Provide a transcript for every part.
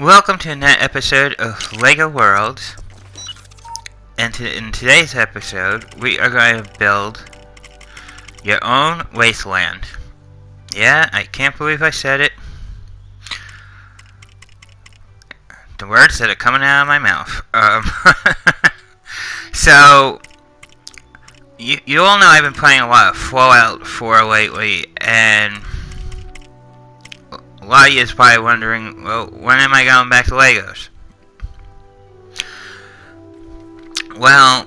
Welcome to another episode of LEGO Worlds. And in today's episode, we are going to build your own Wasteland. Yeah, I can't believe I said it. The words that are coming out of my mouth. So, you all know I've been playing a lot of Fallout 4 lately, and a lot of you is probably wondering, well, when am I going back to Legos? Well,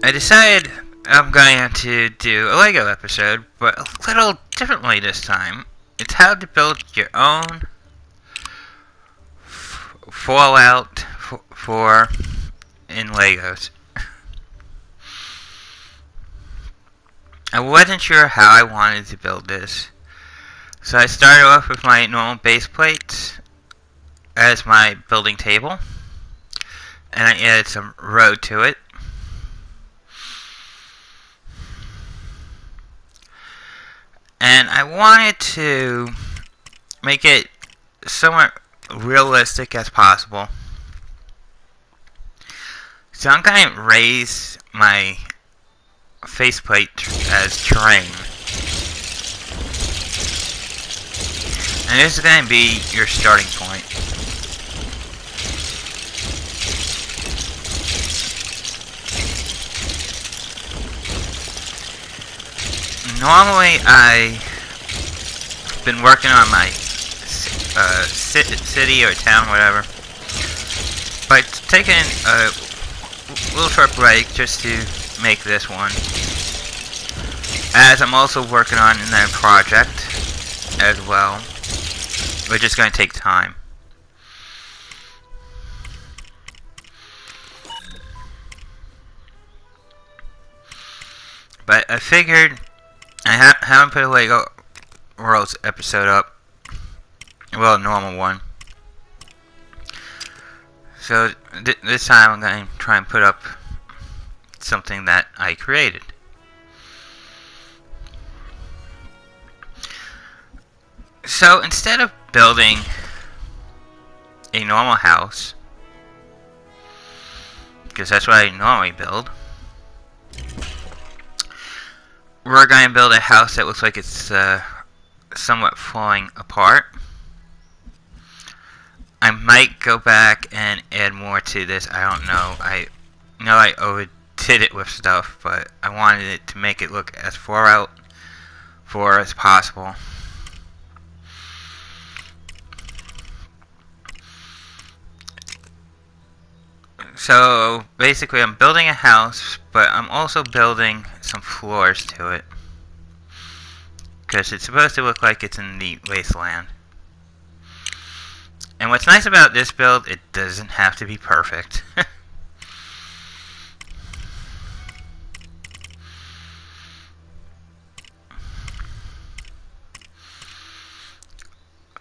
I decided I'm going to do a Lego episode, but a little differently this time. It's how to build your own Fallout 4 in Legos. I wasn't sure how I wanted to build this, so I started off with my normal base plates as my building table, and I added some road to it. And I wanted to make it somewhat realistic as possible. So I'm going to raise my faceplate as terrain. And this is going to be your starting point. Normally, I've been working on my city or town, whatever, but taking a little short break just to make this one, as I'm also working on another project as well, which is going to take time. But I figured I haven't put a LEGO Worlds episode up. Well, a normal one. So this time I'm going to try and put up something that I created. So instead of building a normal house, because that's what I normally build, we're going to build a house that looks like it's somewhat falling apart. I might go back and add more to this. I don't know. I know I overdid it with stuff, but I wanted it to make it look as far out for as possible. So basically I'm building a house, but I'm also building some floors to it, because it's supposed to look like it's in the Wasteland. And what's nice about this build, it doesn't have to be perfect.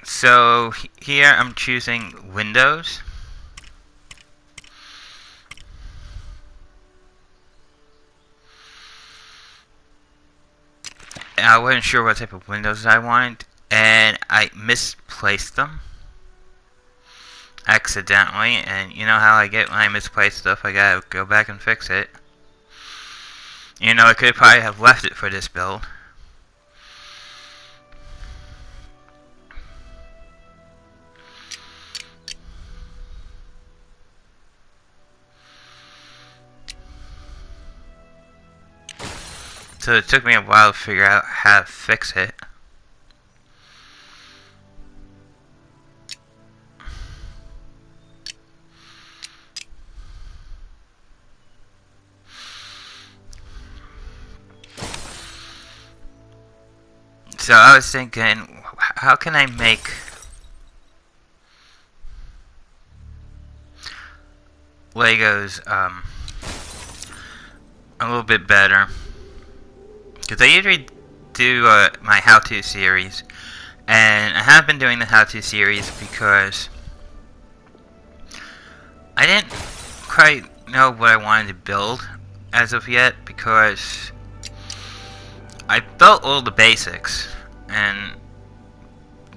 So here I'm choosing windows. I wasn't sure what type of windows I wanted, and I misplaced them accidentally, and you know how I get when I misplace stuff. I gotta go back and fix it. You know, I could probably have left it for this build. So it took me a while to figure out how to fix it. So I was thinking, how can I make Legos a little bit better? Because I usually do my how-to series, and I have been doing the how-to series because I didn't quite know what I wanted to build as of yet, because I built all the basics, and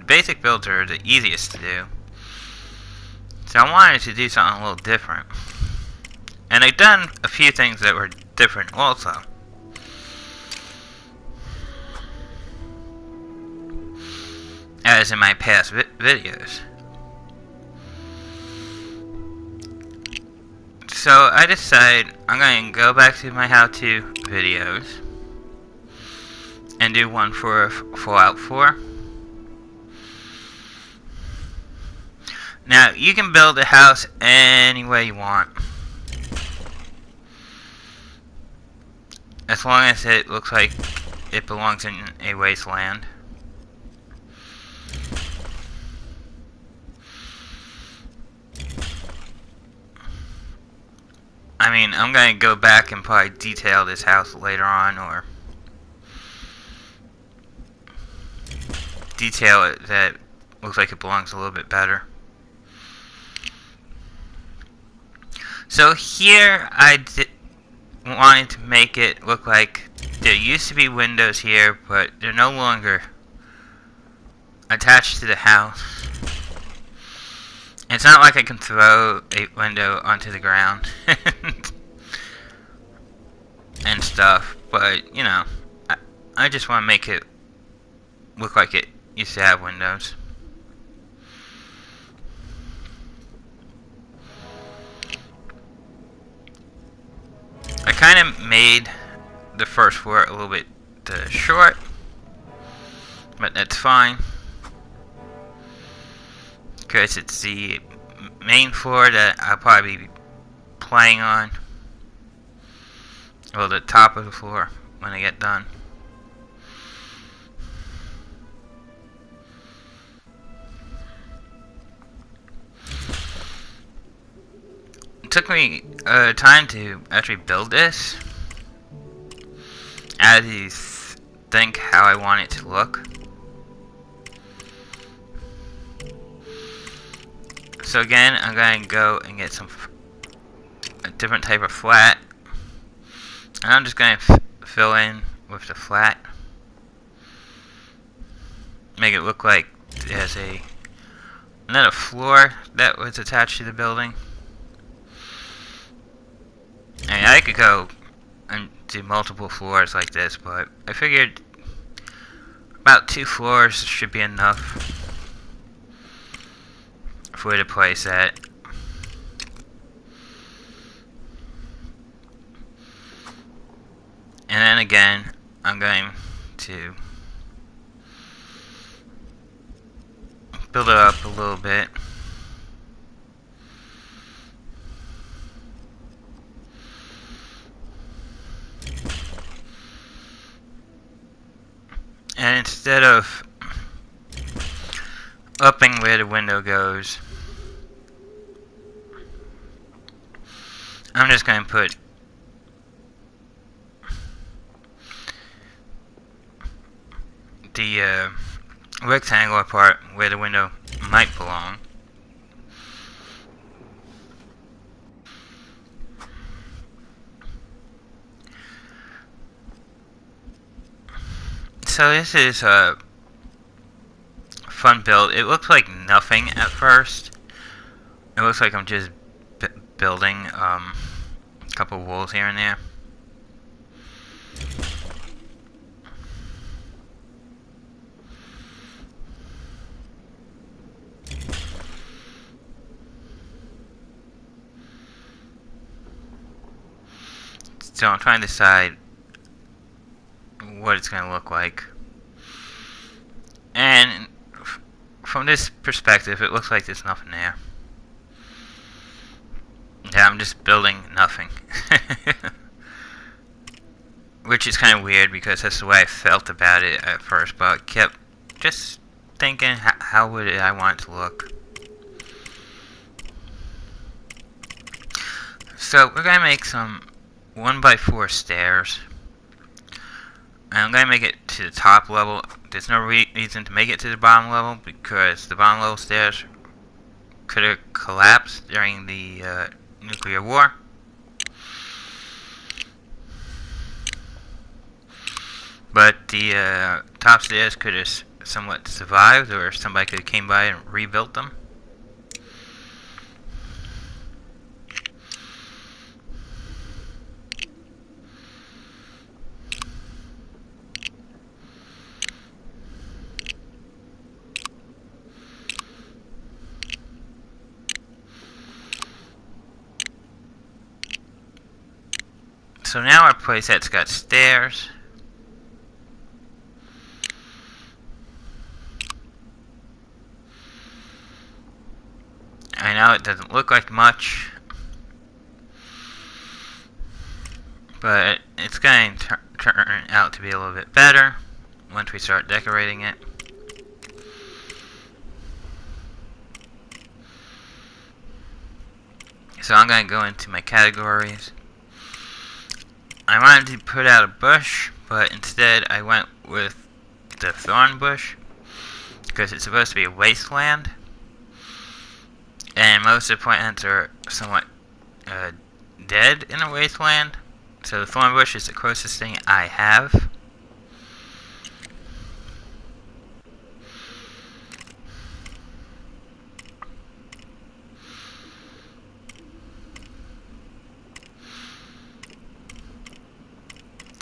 basic builds are the easiest to do. So I wanted to do something a little different. And I've done a few things that were different also. As in my past videos. So I decided I'm going to go back to my how-to videos and do one for Fallout 4. Now, you can build a house any way you want. As long as it looks like it belongs in a wasteland. I mean, I'm going to go back and probably detail this house later on, or detail it that looks like it belongs a little bit better. So here I wanted to make it look like there used to be windows here, but they're no longer attached to the house. It's not like I can throw a window onto the ground and stuff, but you know, I just want to make it look like it used to have windows. I kind of made the first floor a little bit short, but that's fine. Because it's the main floor that I'll probably be playing on. Well, the top of the floor when I get done. It took me time to actually build this. I had to think how I want it to look. So again, I'm going to go and get a different type of flat. And I'm just going to fill in with the flat. Make it look like there's another floor that was attached to the building. I mean, I could go and do multiple floors like this, but I figured about 2 floors should be enough for to place that. And then again, I'm going to build it up a little bit. And instead of upping where the window goes, I'm just going to put the rectangular part where the window might belong. So this is a fun build. It looks like nothing at first. It looks like I'm just building a couple walls here and there. So I'm trying to decide what it's going to look like. And from this perspective, it looks like there's nothing there. Yeah, I'm just building nothing. Which is kind of weird because that's the way I felt about it at first, but I kept just thinking, how would I want it to look? So we're going to make some 1x4 stairs. And I'm going to make it to the top level. There's no reason to make it to the bottom level because the bottom level stairs could have collapsed during the nuclear war. But the top stairs could have somewhat survived, or if somebody could have came by and rebuilt them. So now our playset's got stairs. I know it doesn't look like much, but it's going to turn out to be a little bit better once we start decorating it. So I'm going to go into my categories. I wanted to put out a bush, but instead I went with the thorn bush because it's supposed to be a wasteland, and most of the plants are somewhat dead in a wasteland. So the thorn bush is the closest thing I have.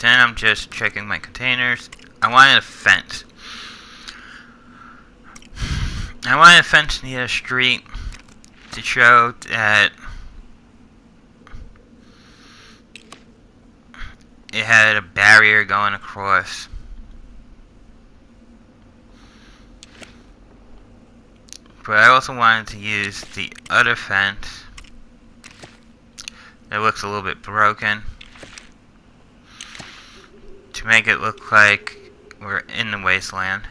Then I'm just checking my containers. I wanted a fence. I wanted a fence near a street to show that it had a barrier going across. But I also wanted to use the other fence that looks a little bit broken to make it look like we're in the wasteland.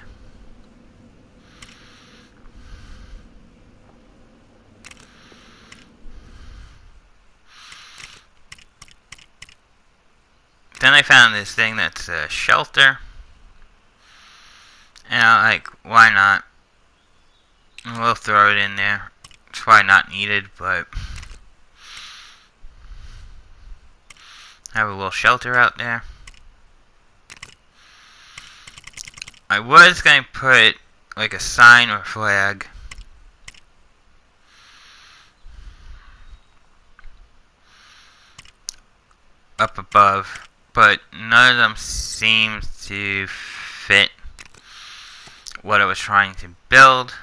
Then I found this thing that's a shelter, and I'm like, why not? We'll throw it in there. It's probably not needed, but have a little shelter out there. I was going to put like a sign or flag up above, but none of them seems to fit what I was trying to build.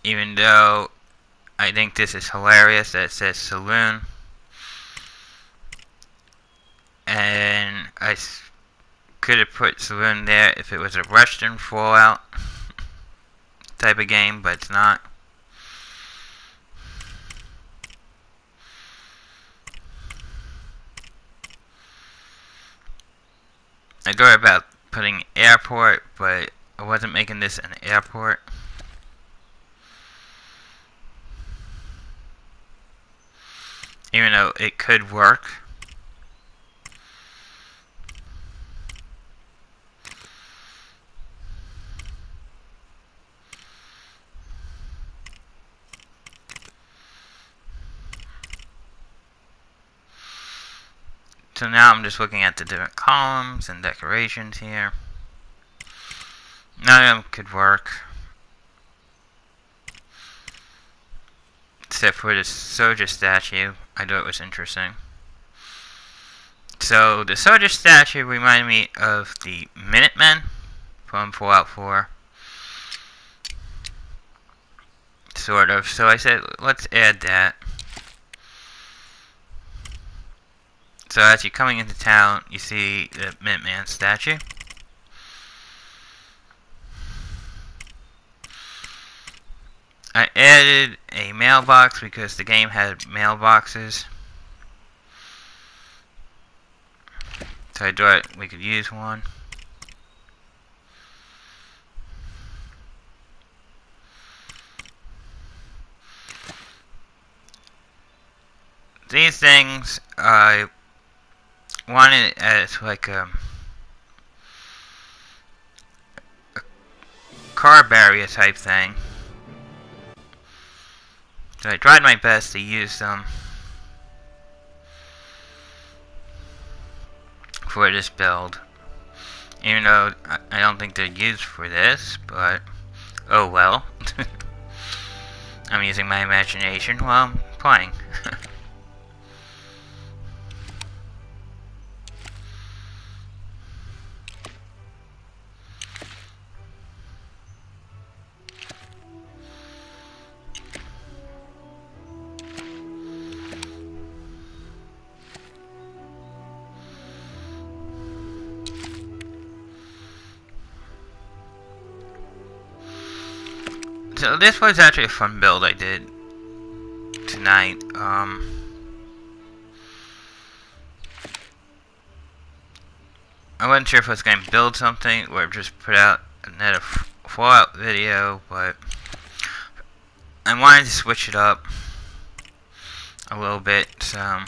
Even though I think this is hilarious that it says saloon. And I could have put saloon there if it was a Western Fallout type of game, but it's not. I thought about putting airport, but I wasn't making this an airport. Even though it could work. So now I'm just looking at the different columns and decorations here. None of them could work, except for this soldier statue. I thought it was interesting. So the soldier statue reminded me of the Minutemen from Fallout 4. Sort of. So I said, let's add that. So as you're coming into town, you see the Minuteman statue. I added a mailbox because the game had mailboxes. So I thought we could use one. These things, I wanted it as like a car barrier type thing. So I tried my best to use them for this build. Even though I don't think they're used for this, but oh well. I'm using my imagination while I'm playing. So this was actually a fun build I did tonight. I wasn't sure if I was going to build something or just put out another Fallout video, but I wanted to switch it up a little bit. I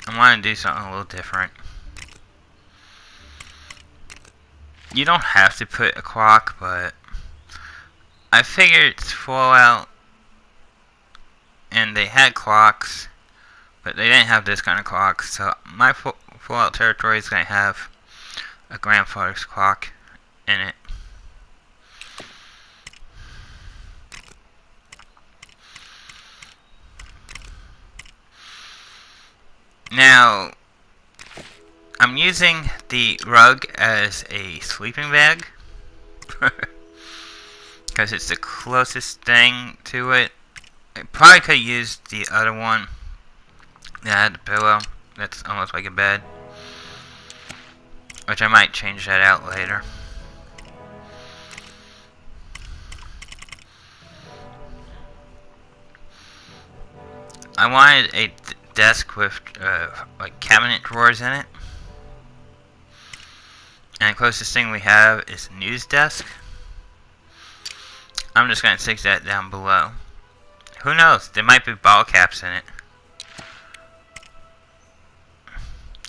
wanted to do something a little different. You don't have to put a clock, but I figured it's Fallout, and they had clocks, but they didn't have this kind of clock, so my Fallout territory is going to have a grandfather's clock in it. Now, I'm using the rug as a sleeping bag because it's the closest thing to it. I probably could have used the other one that had the pillow. That's almost like a bed, which I might change that out later. I wanted a desk with like cabinet drawers in it. And the closest thing we have is a news desk. I'm just going to stick that down below. Who knows? There might be ball caps in it.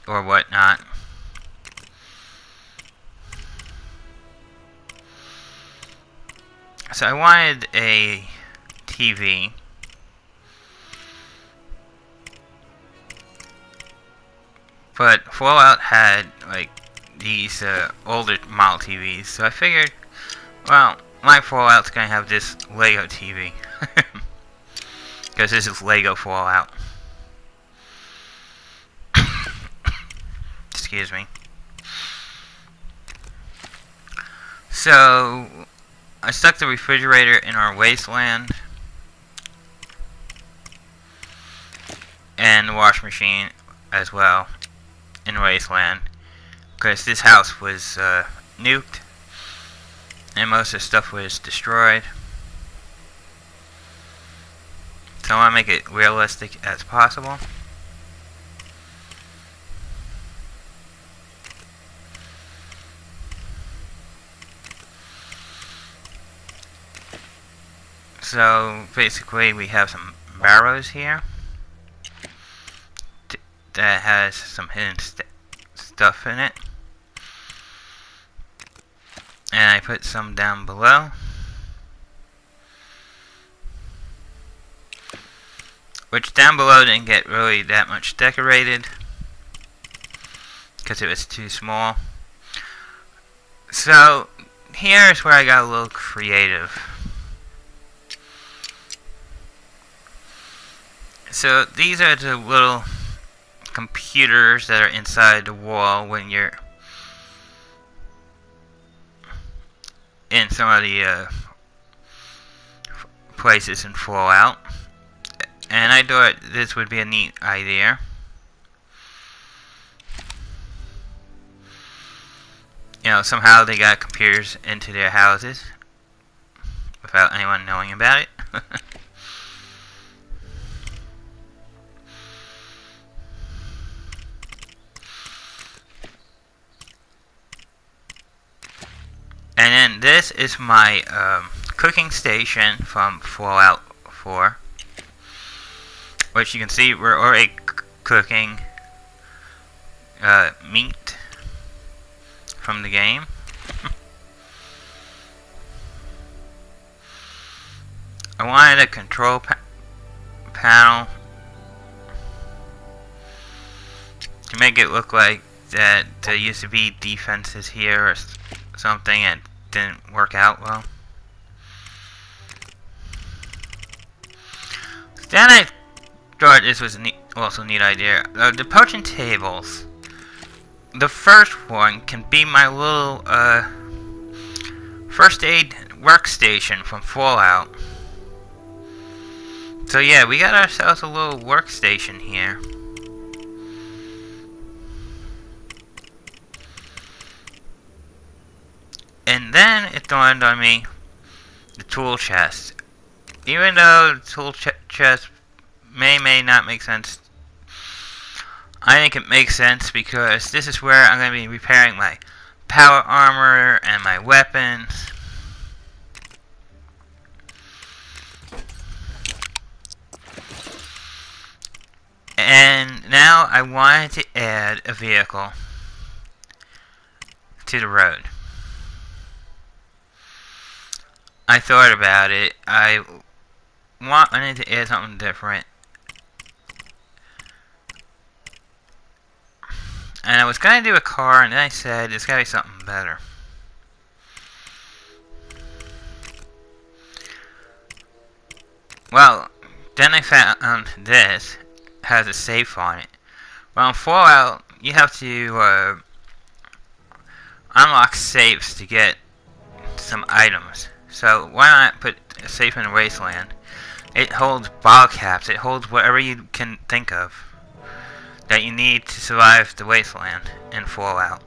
Or whatnot. So I wanted a TV. But Fallout had like these older model TVs, so I figured, well, my Fallout's gonna have this Lego TV. Because this is Lego Fallout. Excuse me. So, I stuck the refrigerator in our Wasteland. And the washing machine as well in Wasteland. Because this house was nuked. And most of the stuff was destroyed. So I want to make it realistic as possible. So basically we have some barrows here that has some hidden stuff in it. And I put some down below. Which down below didn't get really that much decorated because it was too small. So here's where I got a little creative. So these are the little computers that are inside the wall when you're in some of the places in Fallout. And I thought this would be a neat idea. You know, somehow they got computers into their houses without anyone knowing about it. And then this is my cooking station from Fallout 4. Which you can see we're already cooking meat from the game. I wanted a control panel to make it look like that there used to be defenses here or something and didn't work out well. Then I thought this was also a neat idea. The potion tables. The first one can be my little first aid workstation from Fallout. So yeah, we got ourselves a little workstation here. And then it dawned on me, the tool chest. Even though the tool chest may not make sense, I think it makes sense because this is where I'm going to be repairing my power armor and my weapons. And now I wanted to add a vehicle to the road. I thought about it. I wanted to add something different. And I was going to do a car, and then I said, there's got to be something better. Well, then I found this has a safe on it. Well, in Fallout, you have to unlock safes to get some items. So why not put a safe in Wasteland? It holds bottle caps. It holds whatever you can think of that you need to survive the Wasteland in Fallout.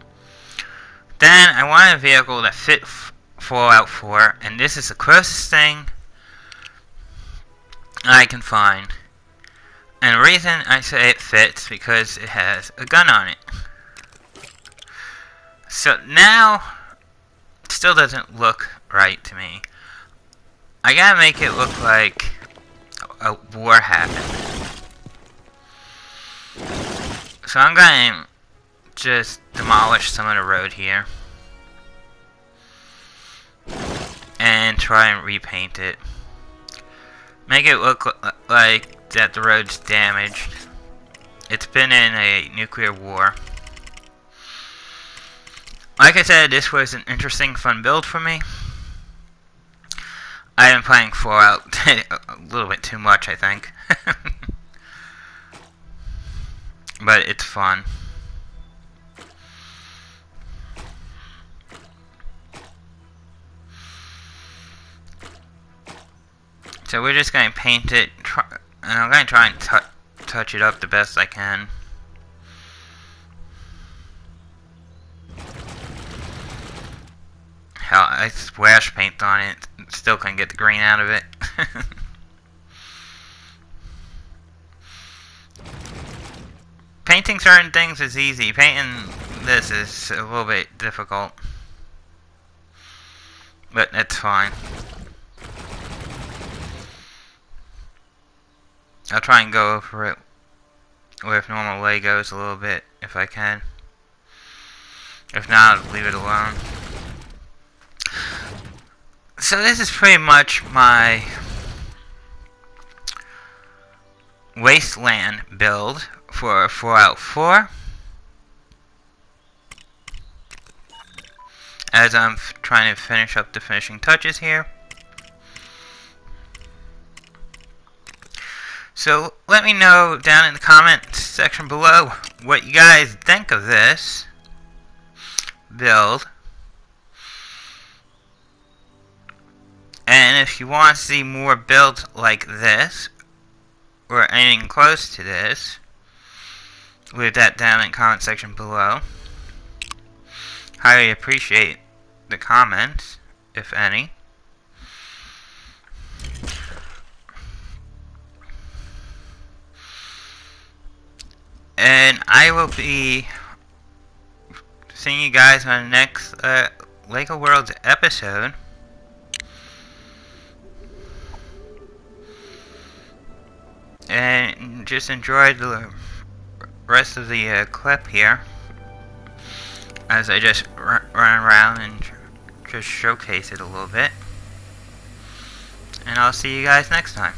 Then I wanted a vehicle that fit Fallout 4, and this is the closest thing I can find. And the reason I say it fits because it has a gun on it. So now, it still doesn't look right to me. I gotta make it look like a war happened. So I'm gonna just demolish some of the road here. And try and repaint it. Make it look like that the road's damaged. It's been in a nuclear war. Like I said, this was an interesting, fun build for me. I've been playing Fallout a little bit too much, I think. But it's fun. So we're just going to paint it, and I'm going to try and touch it up the best I can. Hell, I splash paint on it, still couldn't get the green out of it. Painting certain things is easy. Painting this is a little bit difficult. But that's fine. I'll try and go over it with normal Legos a little bit if I can. If not, I'll leave it alone. So this is pretty much my Wasteland build for Fallout 4. As I'm trying to finish up the finishing touches here. So let me know down in the comments section below what you guys think of this build. And if you want to see more builds like this, or anything close to this, leave that down in the comment section below. Highly appreciate the comments, if any. And I will be seeing you guys on the next LEGO Worlds episode. And just enjoy the rest of the clip here as I just run around and just showcase it a little bit. And I'll see you guys next time.